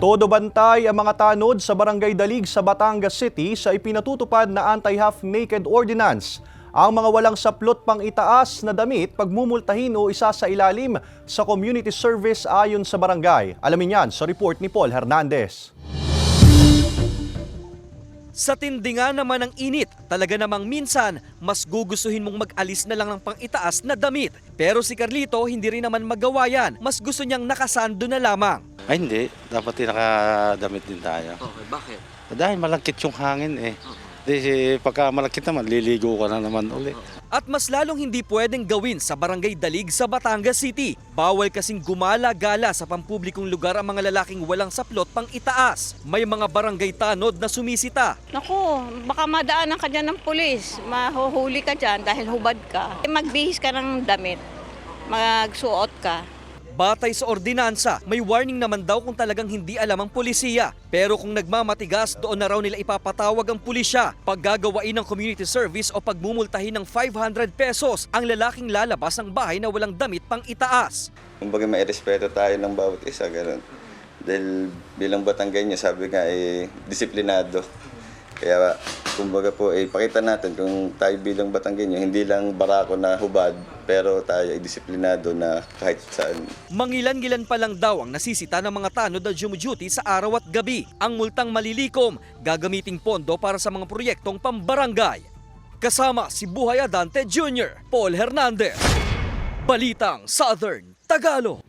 Todo bantay ang mga tanod sa Barangay Dalig sa Batangas City sa ipinatutupad na Anti-Half-Naked Ordinance. Ang mga walang saplot pang itaas na damit pagmumultahin o isa sa ilalim sa community service ayon sa barangay. Alamin yan sa report ni Paul Hernandez. Sa tindi nga naman ng init, talaga namang minsan, mas gugustuhin mong mag-alis na lang ng pang-itaas na damit. Pero si Carlito hindi rin naman magawa yan, mas gusto niyang nakasando na lamang. Ay hindi, dapat nakadamit din tayo. Okay, bakit? Dahil malangkit yung hangin eh. Pagka malangkit naman, liligo ka na naman uli. At mas lalong hindi pwedeng gawin sa Barangay Dalig sa Batangas City. Bawal kasing gumala-gala sa pampublikong lugar ang mga lalaking walang saplot pang itaas. May mga barangay tanod na sumisita. Naku, baka madaanan ka dyan ng pulis. Mahuhuli ka dyan dahil hubad ka. Magbihis ka ng damit. Magsuot ka. Batay sa ordinansa, may warning naman daw kung talagang hindi alam ang pulisiya. Pero kung nagmamatigas, doon na raw nila ipapatawag ang pulisya. Paggagawain ng community service o pagmumultahin ng 500 pesos ang lalaking lalabas ng bahay na walang damit pang itaas. Kumbaga may respeto tayo ng bawat isa, gano'n. Dahil bilang Batanggenyo, sabi nga disiplinado. Kaya kumbaga po, pakita natin kung tayo bilang Batanggenyo, hindi lang barako na hubad, pero tayo ay disiplinado na kahit saan. Mangilan-gilan pa lang daw ang nasisita ng mga tanod na jumuduty sa araw at gabi. Ang multang malilikom, gagamiting pondo para sa mga proyektong pambarangay. Kasama si Buhay Adante Jr., Paul Hernandez. Balitang Southern Tagalog.